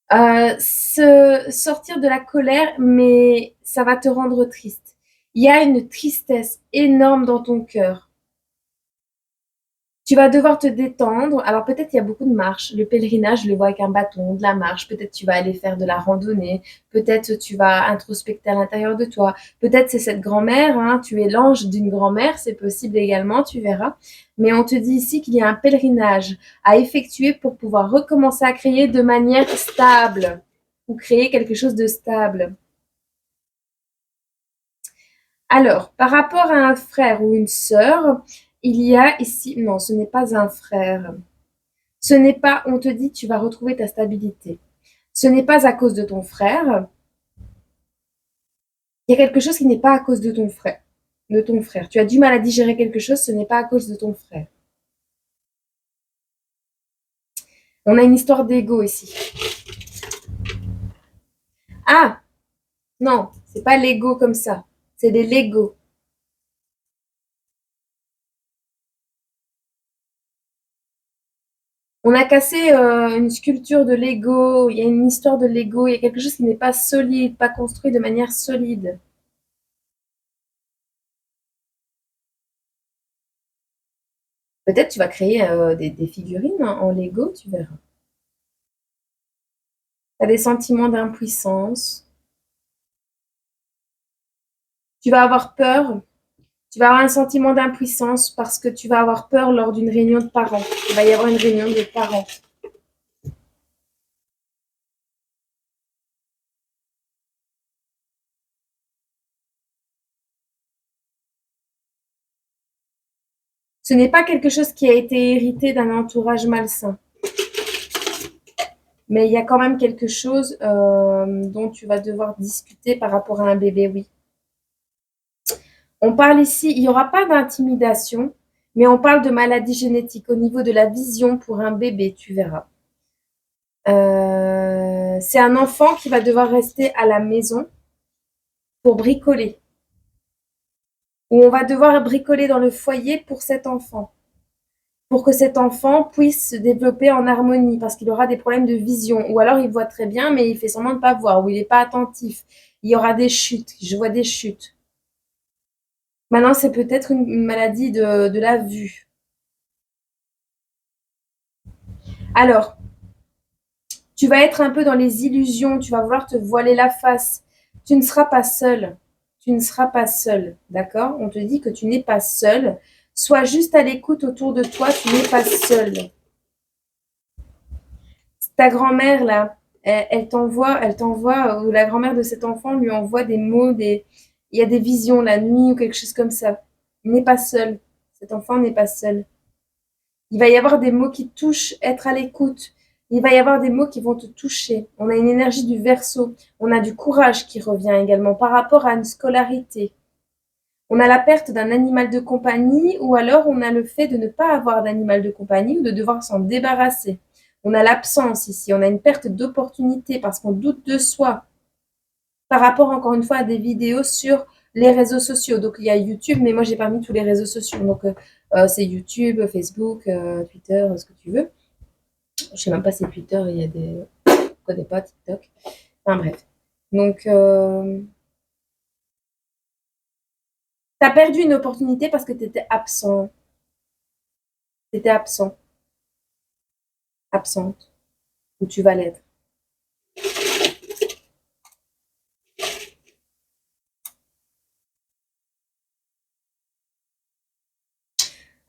Sortir de la colère, mais ça va te rendre triste. Il y a une tristesse énorme dans ton cœur. Tu vas devoir te détendre. Alors peut-être il y a beaucoup de marches. Le pèlerinage, je le vois avec un bâton, de la marche. Peut-être tu vas aller faire de la randonnée. Peut-être tu vas introspecter à l'intérieur de toi. Peut-être c'est cette grand-mère. Hein, tu es l'ange d'une grand-mère. C'est possible également, tu verras. Mais on te dit ici qu'il y a un pèlerinage à effectuer pour pouvoir recommencer à créer de manière stable ou créer quelque chose de stable. Alors, par rapport à un frère ou une sœur, il y a ici, non, ce n'est pas un frère. Ce n'est pas, on te dit, tu vas retrouver ta stabilité. Ce n'est pas à cause de ton frère. Il y a quelque chose qui n'est pas à cause de ton frère. De ton frère. Tu as du mal à digérer quelque chose, ce n'est pas à cause de ton frère. On a une histoire d'ego ici. Ah, non, c'est pas l'ego comme ça. C'est des Lego. On a cassé une sculpture de Lego. Il y a une histoire de Lego. Il y a quelque chose qui n'est pas solide, pas construit de manière solide. Peut-être tu vas créer des figurines en Lego, tu verras. Tu as des sentiments d'impuissance. Tu vas avoir peur. Tu vas avoir un sentiment d'impuissance parce que tu vas avoir peur lors d'une réunion de parents. Il va y avoir une réunion de parents. Ce n'est pas quelque chose qui a été hérité d'un entourage malsain. Mais il y a quand même quelque chose dont tu vas devoir discuter par rapport à un bébé, oui. On parle ici, il n'y aura pas d'intimidation, mais on parle de maladie génétique au niveau de la vision pour un bébé, tu verras. C'est un enfant qui va devoir rester à la maison pour bricoler. Ou on va devoir bricoler dans le foyer pour cet enfant. Pour que cet enfant puisse se développer en harmonie, parce qu'il aura des problèmes de vision. Ou alors il voit très bien, mais il fait semblant de ne pas voir, ou il n'est pas attentif. Il y aura des chutes, je vois des chutes. Maintenant, c'est peut-être une maladie de la vue. Alors, tu vas être un peu dans les illusions, tu vas vouloir te voiler la face. Tu ne seras pas seul. Tu ne seras pas seul, d'accord? On te dit que tu n'es pas seul. Sois juste à l'écoute autour de toi, tu n'es pas seul. Ta grand-mère, là, ou la grand-mère de cet enfant lui envoie des mots, il y a des visions la nuit ou quelque chose comme ça. Il n'est pas seul. Cet enfant n'est pas seul. Il va y avoir des mots qui touchent, être à l'écoute. Il va y avoir des mots qui vont te toucher. On a une énergie du verso. On a du courage qui revient également par rapport à une scolarité. On a la perte d'un animal de compagnie ou alors on a le fait de ne pas avoir d'animal de compagnie ou de devoir s'en débarrasser. On a l'absence ici, on a une perte d'opportunité parce qu'on doute de soi par rapport encore une fois à des vidéos sur les réseaux sociaux. Donc il y a YouTube, mais moi j'ai pas mis tous les réseaux sociaux. Donc c'est YouTube, Facebook, Twitter, ce que tu veux. Je sais même pas si Twitter, il y a des... Je connais pas TikTok. Enfin bref. Donc tu as perdu une opportunité parce que tu étais absent. Tu étais absent, absente, ou tu vas l'être.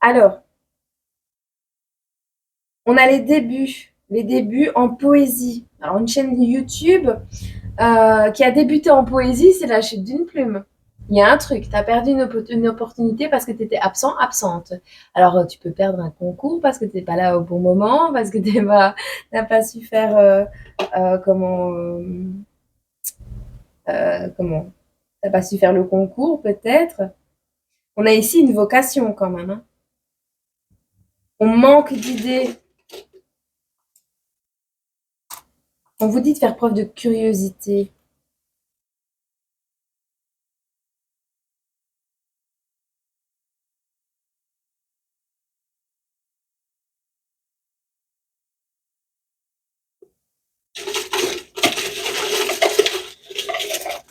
Alors, on a les débuts en poésie. Alors, une chaîne YouTube qui a débuté en poésie, c'est la chute d'une plume. Il y a un truc, tu as perdu une opportunité parce que tu étais absent, absente. Alors, tu peux perdre un concours parce que tu n'es pas là au bon moment, parce que tu n'as pas su faire comment t'as pas su faire le concours peut-être. On a ici une vocation quand même. Hein. On manque d'idées. On vous dit de faire preuve de curiosité.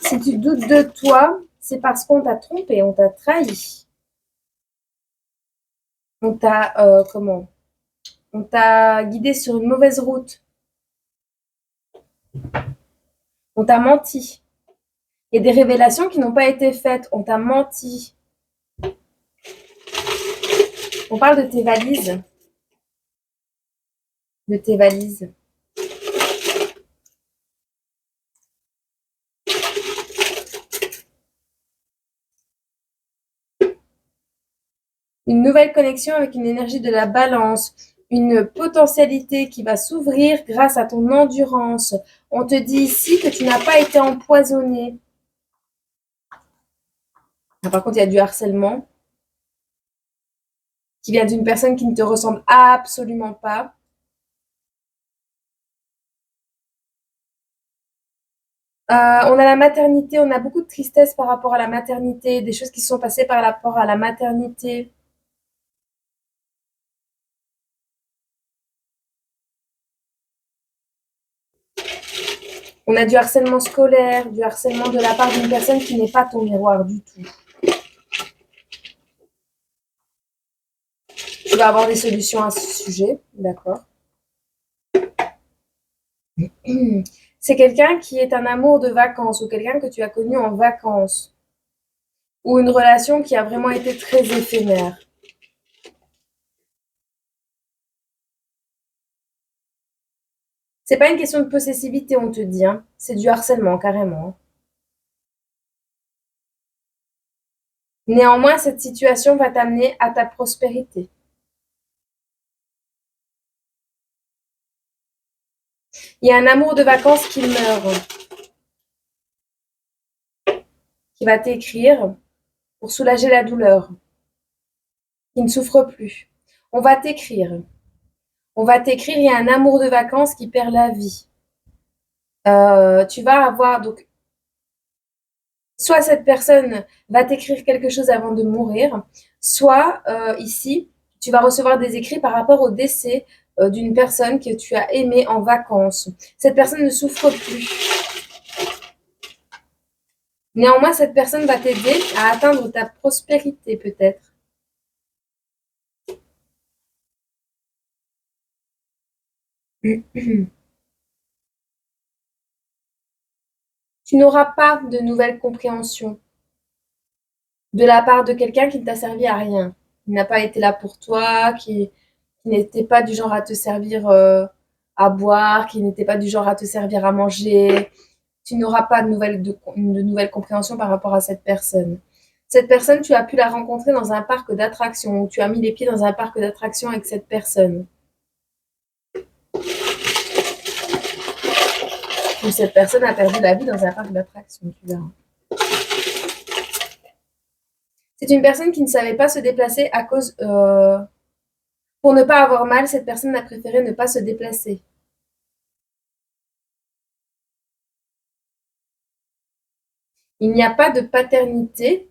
Si tu doutes de toi, c'est parce qu'on t'a trompé, on t'a trahi. On t'a comment On t'a guidé sur une mauvaise route. On t'a menti. Il y a des révélations qui n'ont pas été faites. On t'a menti. On parle de tes valises. De tes valises. Une nouvelle connexion avec une énergie de la balance, une potentialité qui va s'ouvrir grâce à ton endurance. On te dit ici que tu n'as pas été empoisonné. Ah, par contre, il y a du harcèlement qui vient d'une personne qui ne te ressemble absolument pas. On a la maternité, on a beaucoup de tristesse par rapport à la maternité, des choses qui se sont passées par rapport à la maternité. On a du harcèlement scolaire, du harcèlement de la part d'une personne qui n'est pas ton miroir du tout. Tu vas avoir des solutions à ce sujet, d'accord. C'est quelqu'un qui est un amour de vacances ou quelqu'un que tu as connu en vacances ou une relation qui a vraiment été très éphémère. C'est pas une question de possessivité, on te dit, hein. C'est du harcèlement, carrément. Néanmoins, cette situation va t'amener à ta prospérité. Il y a un amour de vacances qui meurt, qui va t'écrire pour soulager la douleur, qui ne souffre plus. On va t'écrire. On va t'écrire, il y a un amour de vacances qui perd la vie. Tu vas avoir, donc, soit cette personne va t'écrire quelque chose avant de mourir, soit ici, tu vas recevoir des écrits par rapport au décès d'une personne que tu as aimée en vacances. Cette personne ne souffre plus. Néanmoins, cette personne va t'aider à atteindre ta prospérité peut-être. Tu n'auras pas de nouvelle compréhension de la part de quelqu'un qui ne t'a servi à rien, qui n'a pas été là pour toi, qui n'était pas du genre à te servir à boire, qui n'était pas du genre à te servir à manger. Tu n'auras pas de nouvelle compréhension par rapport à cette personne. Cette personne, tu as pu la rencontrer dans un parc d'attractions, ou tu as mis les pieds dans un parc d'attractions avec cette personne. Ou cette personne a perdu la vie dans un parc d'attractions, tu verras. C'est une personne qui ne savait pas se déplacer à cause... pour ne pas avoir mal, cette personne a préféré ne pas se déplacer. Il n'y a pas de paternité,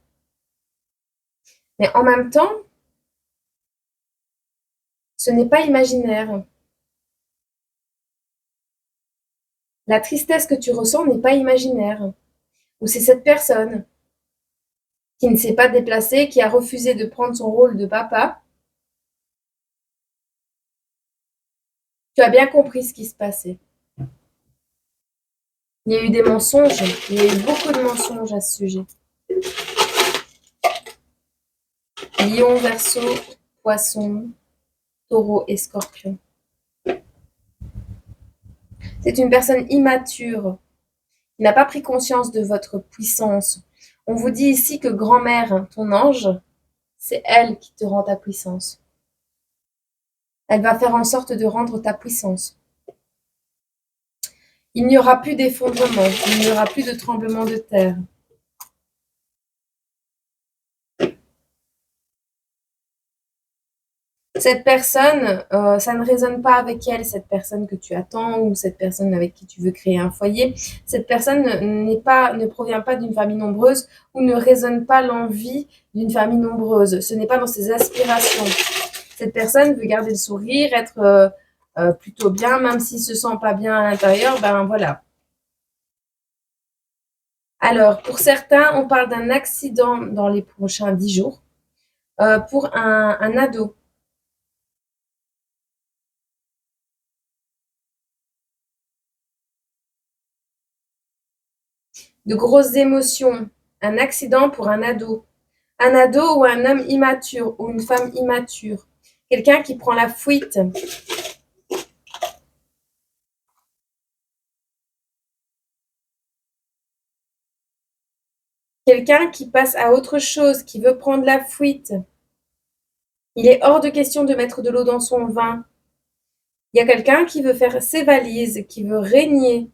mais en même temps, ce n'est pas imaginaire. La tristesse que tu ressens n'est pas imaginaire. Ou c'est cette personne qui ne s'est pas déplacée, qui a refusé de prendre son rôle de papa. Tu as bien compris ce qui se passait. Il y a eu des mensonges, il y a eu beaucoup de mensonges à ce sujet. Lion, Verseau, Poisson, Taureau et Scorpion. C'est une personne immature qui n'a pas pris conscience de votre puissance. On vous dit ici que grand-mère, ton ange, c'est elle qui te rend ta puissance. Elle va faire en sorte de rendre ta puissance. Il n'y aura plus d'effondrement, il n'y aura plus de tremblement de terre. Cette personne, ça ne résonne pas avec elle, cette personne que tu attends ou cette personne avec qui tu veux créer un foyer. Cette personne ne provient pas d'une famille nombreuse ou ne résonne pas l'envie d'une famille nombreuse. Ce n'est pas dans ses aspirations. Cette personne veut garder le sourire, être plutôt bien, même s'il se sent pas bien à l'intérieur, ben voilà. Alors, pour certains, on parle d'un accident dans les prochains 10 jours. Pour un ado, de grosses émotions, un accident pour un ado ou un homme immature ou une femme immature, quelqu'un qui prend la fuite, quelqu'un qui passe à autre chose, qui veut prendre la fuite. Il est hors de question de mettre de l'eau dans son vin. Il y a quelqu'un qui veut faire ses valises, qui veut régner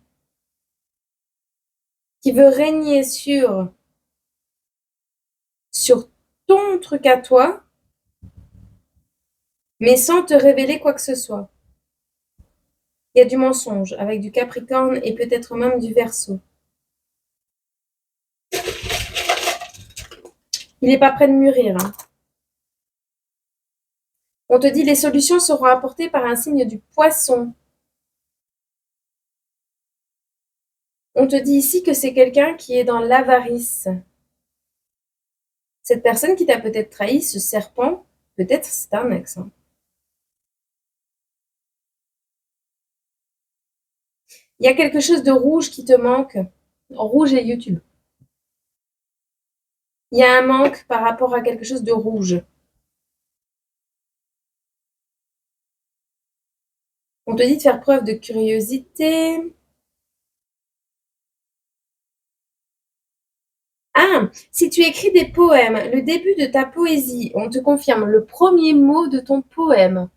sur ton truc à toi, mais sans te révéler quoi que ce soit. Il y a du mensonge avec du Capricorne et peut-être même du Verseau. Il n'est pas prêt de mûrir. Hein. On te dit les solutions seront apportées par un signe du Poisson. On te dit ici que c'est quelqu'un qui est dans l'avarice. Cette personne qui t'a peut-être trahi, ce serpent, peut-être c'est un ex. Hein. Il y a quelque chose de rouge qui te manque. Rouge et YouTube. Il y a un manque par rapport à quelque chose de rouge. On te dit de faire preuve de curiosité. Ah, si tu écris des poèmes, le début de ta poésie, on te confirme le premier mot de ton poème.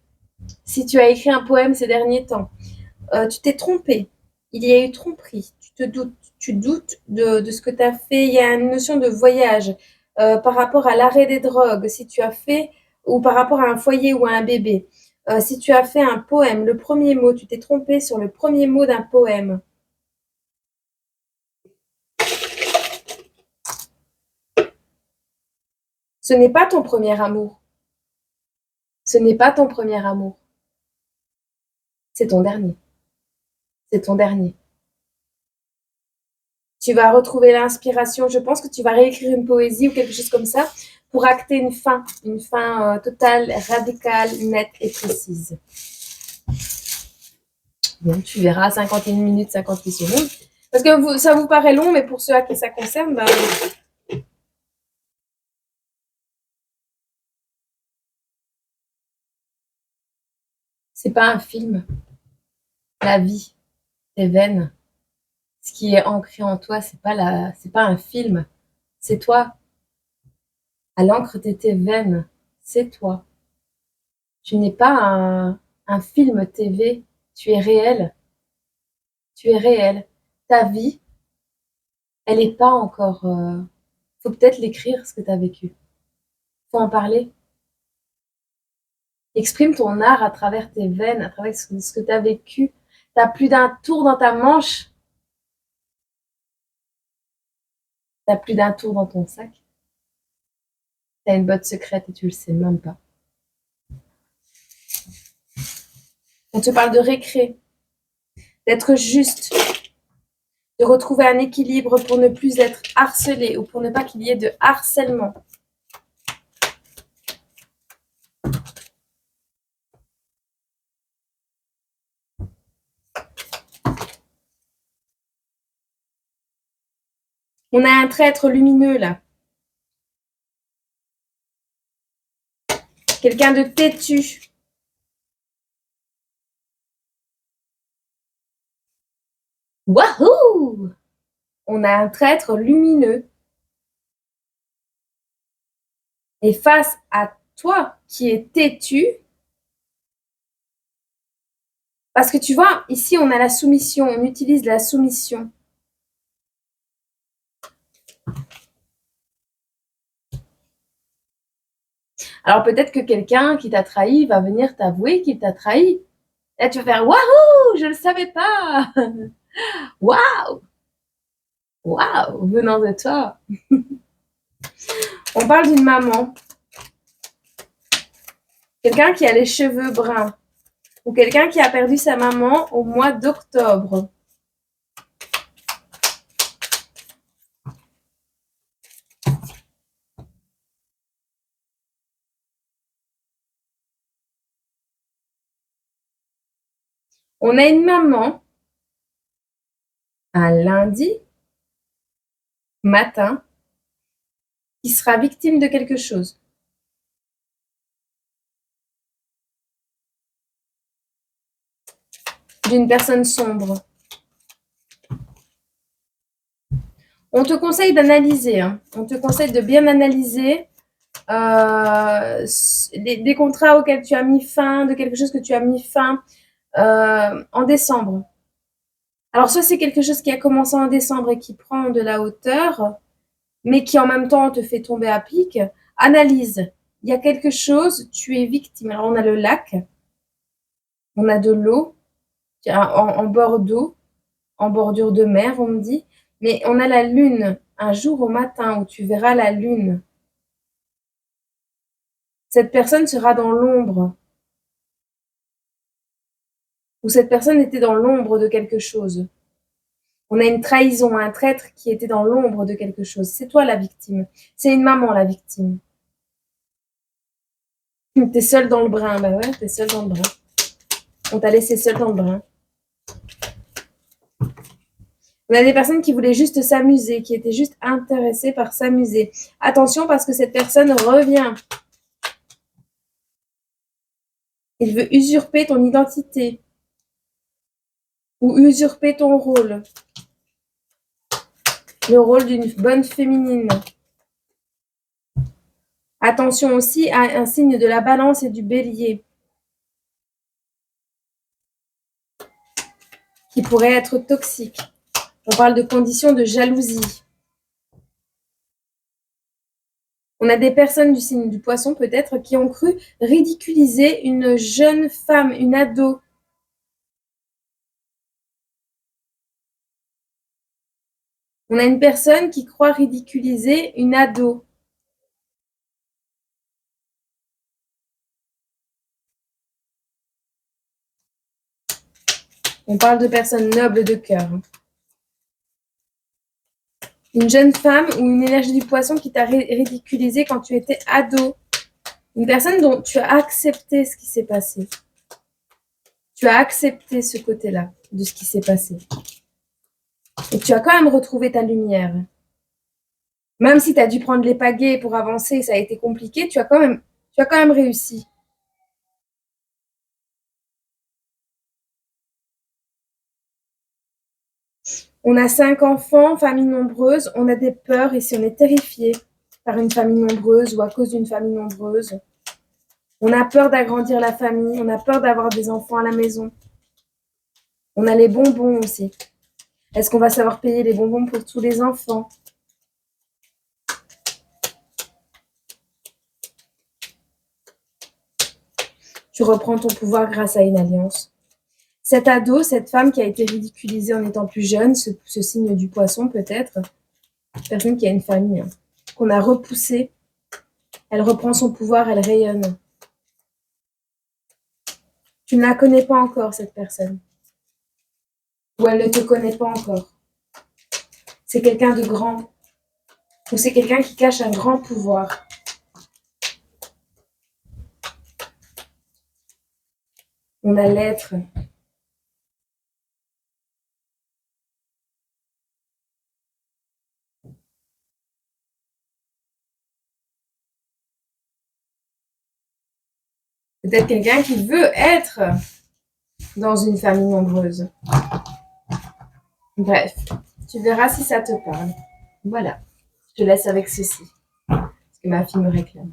Si tu as écrit un poème ces derniers temps, tu t'es trompé. Il y a eu tromperie. Tu doutes de ce que tu as fait. Il y a une notion de voyage par rapport à l'arrêt des drogues. Si tu as fait, ou par rapport à un foyer ou à un bébé. Si tu as fait un poème, le premier mot, tu t'es trompé sur le premier mot d'un poème. Ce n'est pas ton premier amour. Ce n'est pas ton premier amour. C'est ton dernier. C'est ton dernier. Tu vas retrouver l'inspiration. Je pense que tu vas réécrire une poésie ou quelque chose comme ça pour acter une fin totale, radicale, nette et précise. Bon, tu verras 51 minutes, 58 secondes. Parce que ça vous paraît long, mais pour ceux à qui ça concerne, ben, c'est pas un film. La vie, tes veines, ce qui est ancré en toi, c'est pas un film. C'est toi. À l'encre de tes veines, c'est toi. Tu n'es pas un film TV. Tu es réel. Tu es réel. Ta vie, elle n'est pas encore. Faut peut-être l'écrire ce que tu as vécu. Faut en parler. Exprime ton art à travers tes veines, à travers ce que tu as vécu. Tu as plus d'un tour dans ta manche. Tu as plus d'un tour dans ton sac. Tu as une botte secrète et tu le sais même pas. On te parle de récré, d'être juste, de retrouver un équilibre pour ne plus être harcelé ou pour ne pas qu'il y ait de harcèlement. On a un traître lumineux là. Quelqu'un de têtu. Wahoo! On a un traître lumineux. Et face à toi qui es têtu, parce que tu vois, ici on a la soumission, on utilise la soumission. Alors peut-être que quelqu'un qui t'a trahi va venir t'avouer qu'il t'a trahi. Et tu vas faire waouh, je ne le savais pas. Waouh, waouh, venant de toi. On parle d'une maman, quelqu'un qui a les cheveux bruns ou quelqu'un qui a perdu sa maman au mois d'octobre. On a une maman un lundi matin qui sera victime de quelque chose. D'une personne sombre. On te conseille d'analyser, hein. On te conseille de bien analyser des contrats auxquels tu as mis fin, de quelque chose que tu as mis fin en décembre. Alors, soit c'est quelque chose qui a commencé en décembre et qui prend de la hauteur, mais qui en même temps te fait tomber à pic. Analyse. Il y a quelque chose, tu es victime. Alors, on a le lac, on a de l'eau, en bord d'eau, en bordure de mer, on me dit, mais on a la lune. Un jour au matin où tu verras la lune, cette personne sera dans l'ombre, ou cette personne était dans l'ombre de quelque chose. On a une trahison, un traître qui était dans l'ombre de quelque chose. C'est toi la victime. C'est une maman la victime. T'es seule dans le brin. Bah ouais, t'es seule dans le brin. On t'a laissé seule dans le brin. On a des personnes qui voulaient juste s'amuser, qui étaient juste intéressées par s'amuser. Attention parce que cette personne revient. Il veut usurper ton identité ou usurper ton rôle. Le rôle d'une bonne féminine. Attention aussi à un signe de la balance et du bélier qui pourrait être toxique. On parle de conditions de jalousie. On a des personnes du signe du poisson peut-être qui ont cru ridiculiser une jeune femme, une ado. On a une personne qui croit ridiculiser une ado. On parle de personnes nobles de cœur. Une jeune femme ou une énergie du poisson qui t'a ridiculisé quand tu étais ado. Une personne dont tu as accepté ce qui s'est passé. Tu as accepté ce côté-là de ce qui s'est passé. Et tu as quand même retrouvé ta lumière. Même si tu as dû prendre les pagaies pour avancer, ça a été compliqué, tu as quand même réussi. On a 5 enfants, famille nombreuse, on a des peurs ici, on est terrifié par une famille nombreuse ou à cause d'une famille nombreuse. On a peur d'agrandir la famille, on a peur d'avoir des enfants à la maison. On a les bonbons aussi. Est-ce qu'on va savoir payer les bonbons pour tous les enfants? Tu reprends ton pouvoir grâce à une alliance. Cet ado, cette femme qui a été ridiculisée en étant plus jeune, ce signe du poisson peut-être, personne qui a une famille, hein, qu'on a repoussée, elle reprend son pouvoir, elle rayonne. Tu ne la connais pas encore, cette personne. Ou elle ne te connaît pas encore. C'est quelqu'un de grand. Ou c'est quelqu'un qui cache un grand pouvoir. On a l'être. Peut-être quelqu'un qui veut être dans une famille nombreuse. Bref, tu verras si ça te parle. Voilà, je te laisse avec ceci, parce que ma fille me réclame.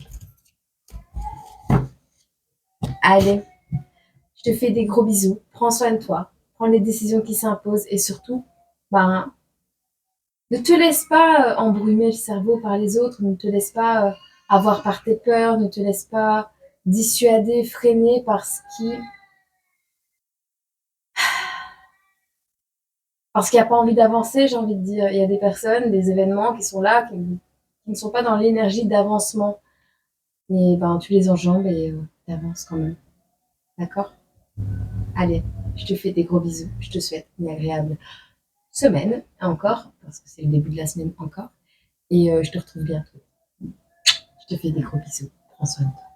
Allez, je te fais des gros bisous, prends soin de toi, prends les décisions qui s'imposent et surtout, ne te laisse pas embrumer le cerveau par les autres, ne te laisse pas avoir par tes peurs, ne te laisse pas dissuader, freiner parce qu'il n'y a pas envie d'avancer, j'ai envie de dire. Il y a des personnes, des événements qui sont là, qui ne sont pas dans l'énergie d'avancement. Mais tu les enjambes et tu avances quand même. D'accord? Allez, je te fais des gros bisous. Je te souhaite une agréable semaine encore, parce que c'est le début de la semaine encore. Et je te retrouve bientôt. Je te fais des gros bisous. Prends soin de toi.